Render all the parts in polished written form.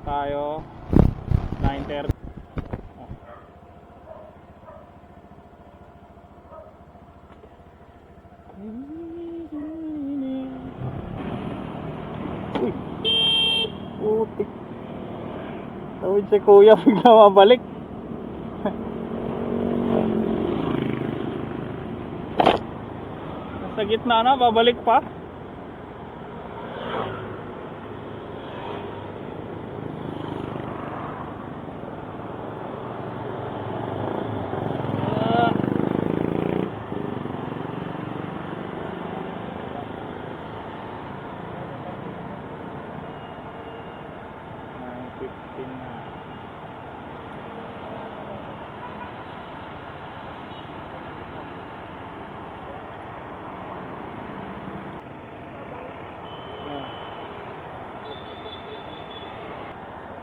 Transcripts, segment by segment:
tayo 9:30. Uy, putik. Tawid si kuya, bigla mabalik. Sa gitna na, babalik pa.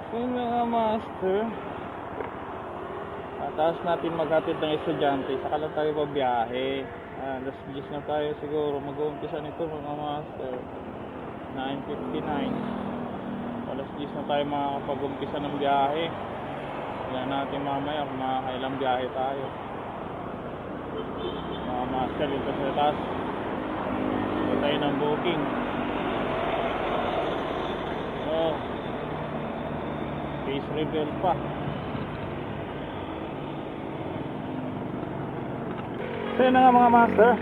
Yung mga master, tapos natin maghatid ng estudyante, saka lang tayo babiyahe. Alas 10 na tayo siguro mag-uumpisa nito mga master. 9:59. Alas 10 na tayo makakapag-umpisa ng biyahe. Kaya natin mamaya kung makakailang biyahe tayo. Mga master, dito sa taas ito tayo ng booking. Face reveal pa. So yun na nga mga master.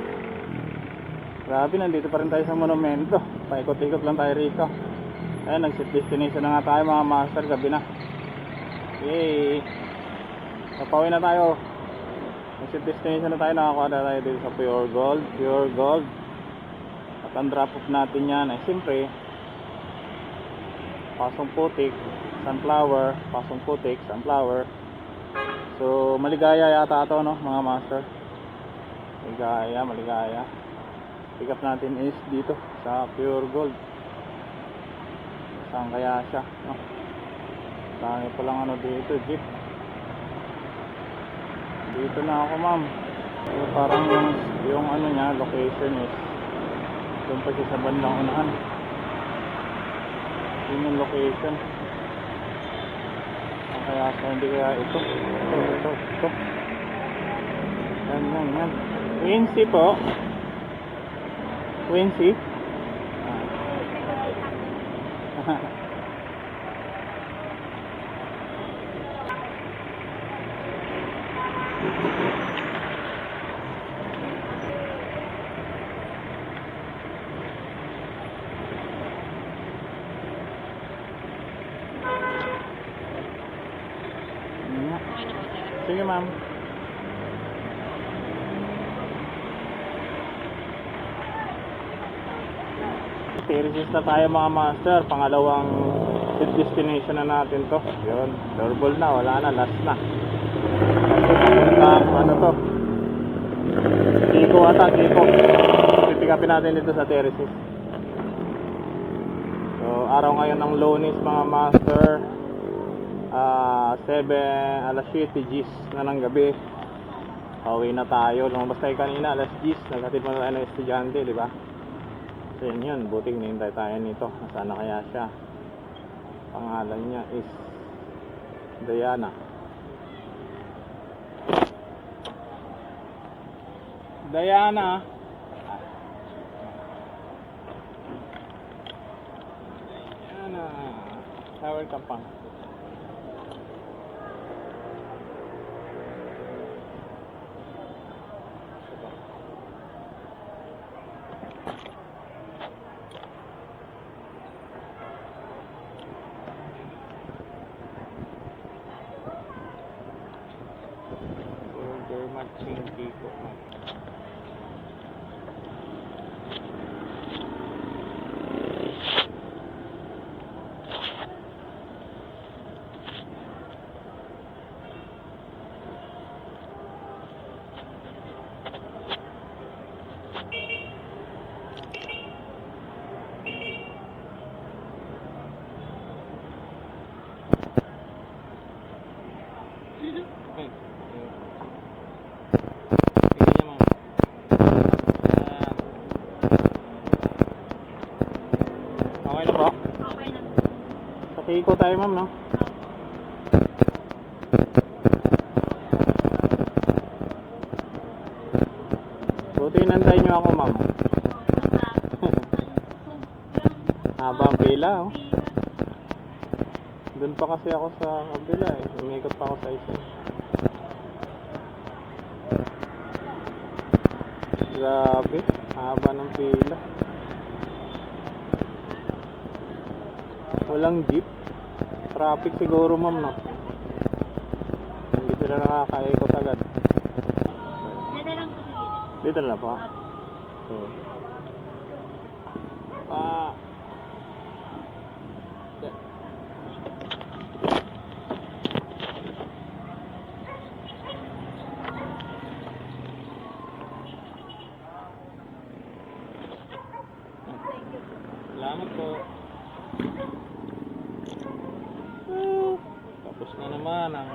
Grabe, nandito pa rin tayo sa monumento. Paikot-ikot lang tayo rito. Ayun, nag-set destination na nga tayo mga master. Gabi na. Yay! Napawin na tayo. Nag-set destination na tayo. Nakakuha na tayo dito sa Pure Gold. Pure Gold. At ang drop off natin yan ay siyempre Pasong Putik, Sunflower, Pasong Putik, Sunflower. So maligaya yata ito, no mga master. Maligaya. Pick up natin is dito sa Pure Gold. Saan kaya siya, no? Dami pa lang ano dito, jeep. Dito na ako, ma'am. So, parang yung ano niya, location is doon pa siya sa bandang unahan. Yun yung location. Kaya hindi kaya ito. Yan. Quincy po. Quincy. Sige, ma'am. Resist na tayo mga master. Pangalawang destination na natin to. Yun, doorbell na, wala na, last na. Ano to? Kiko ata, Kiko. Pipikapin natin dito sa terraces. So, araw ngayon ng Lunes mga master. 7 G's na ng gabi. Pauwi na tayo. Lumabas tayo kanina alas 10. Naghatid mo na tayo ng estudyante, di ba? So yun, buting nihintay tayo nito. Nasaan na kaya siya? Pangalan niya is Diana. Diana. Shower ka pa. Matching Kiko. Okay. Tingnan niya Iko tayo ma'am, no? Buti nanday nyo ako ma'am. Habang pila, oh. Doon pa kasi ako sa kabila eh. Umikot pa ako sa isa. Grabe, haba ng pila. Walang jeep. Traffic siguro ma'am, no? Hindi sila nakakaikot agad. Dito na pa. Salamat po. Tapos na naman ang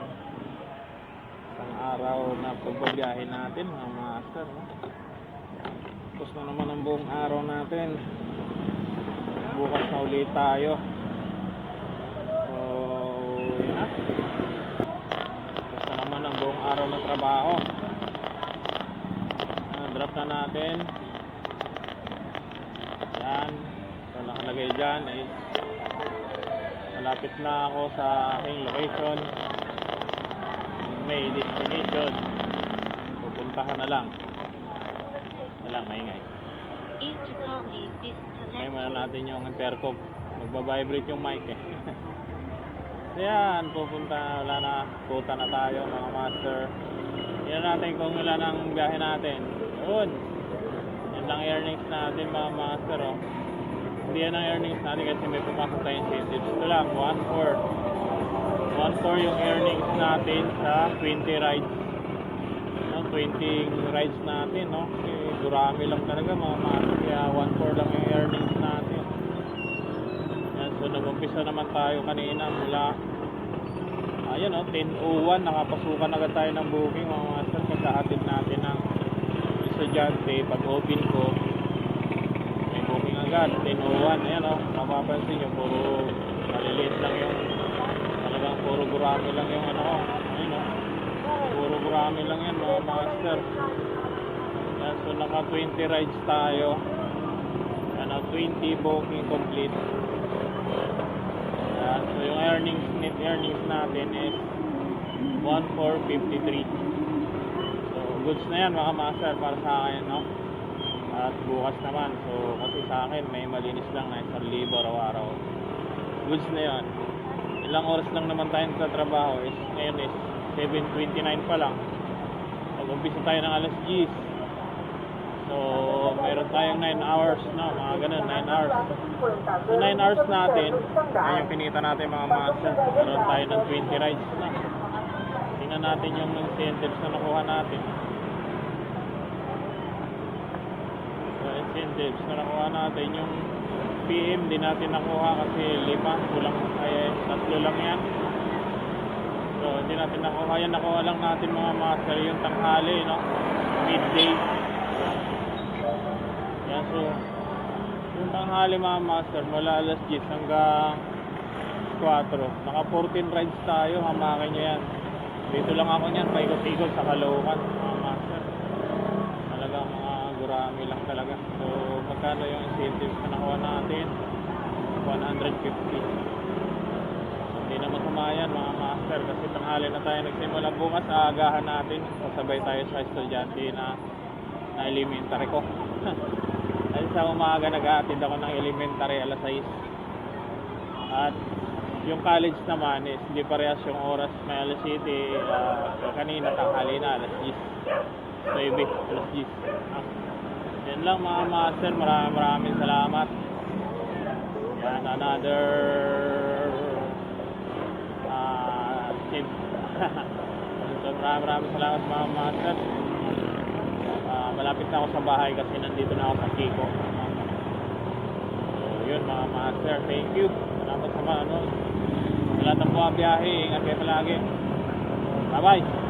isang araw na pagbabiyahe natin mga master, no? Tapos na naman ang buong araw natin. Bukas na ulit tayo. So, yun na. Tapos na naman ang buong araw na trabaho. Drop na natin. Yan. So, nakalagay dyan ay malapit na ako sa aking location. May destination. Pupuntahan na lang. Maingay. May muna natin yung intercom. Magbabibrate yung mic eh. So yan, pupunta, wala na, puta na tayo mga master. Yan natin kung ilan ang biyahe natin. Yun. Yan lang earnings natin mga master, oh. Hindi yan ang earnings natin kasi may pumasok tayong incentives. Ito lang, 1/4. 1/4 yung earnings natin sa 20 rides. 20 rides natin, no? Durami lang talaga mga master, kaya 1/4 lang yung earnings natin. Yan, so nag-umpisa naman tayo kanina mula ayun, 10:01 nakapasukan agad tayo ng booking mga master. Pagkahatid natin ng estudyante, pag open ko may booking agad 10:01. Ayan, mapapansin nyo, puro maliliit lang yung talagang puro durami lang yung ano ko. Ayun, puro gurami lang yan mga master. Yan, so naka 20 rides tayo. Yan, 20 booking complete. Yan, so yung net earnings natin is 1,453. So goods na yan mga master para sa akin, no? At bukas naman, so kasi sa akin may malinis lang na 1,000 araw-araw. Goods na yan. Ilang oras lang naman tayo sa trabaho is ngayon is 7:29 pa lang. Mag-umpisa tayo ng alas 10. So, mayroon tayong 9 hours, no? Mga ganun, 9 hours. So, 9 hours natin, ay yung pinita natin mga master. Mayroon tayo ng 20 rides na. Tingnan natin yung incentives na nakuha natin. So, incentives na nakuha natin. Yung PM, di natin nakuha kasi 5. Kulang, ay 3 lang yan. So, hindi natin nakuha yan. Nakuha lang natin mga master yung tanghali, no? Midday. Yan, so, yung tanghali mga master, mula alas 10 hanggang 4. Naka 14 rides tayo, hamakin nyo yan. Dito lang ako niyan, paikot-ikot sa Caloocan, mga master. Talagang mga gurami lang talaga. So, magkano yung incentives na nakuha natin? 150. Hindi na masama yan mga master kasi tanghali na tayo nagsimula. Bukas aagahan natin, sasabay tayo sa estudyante na elementary ko. Kasi sa umaga nag-aatid ako ng elementary alas 6. At yung college naman is hindi parehas yung oras. May alas 7, kanina tanghali na alas 10. 9, alas 10. Yan lang mga master, maraming salamat. Yan, another tip. So maraming salamat mga master. Malapit na ako sa bahay kasi nandito na ako sa Kiko. So yun mga master, thank you. Salamat sa mga sa lahat ng bumabiyahe. Ingat kayo palagi. Bye bye.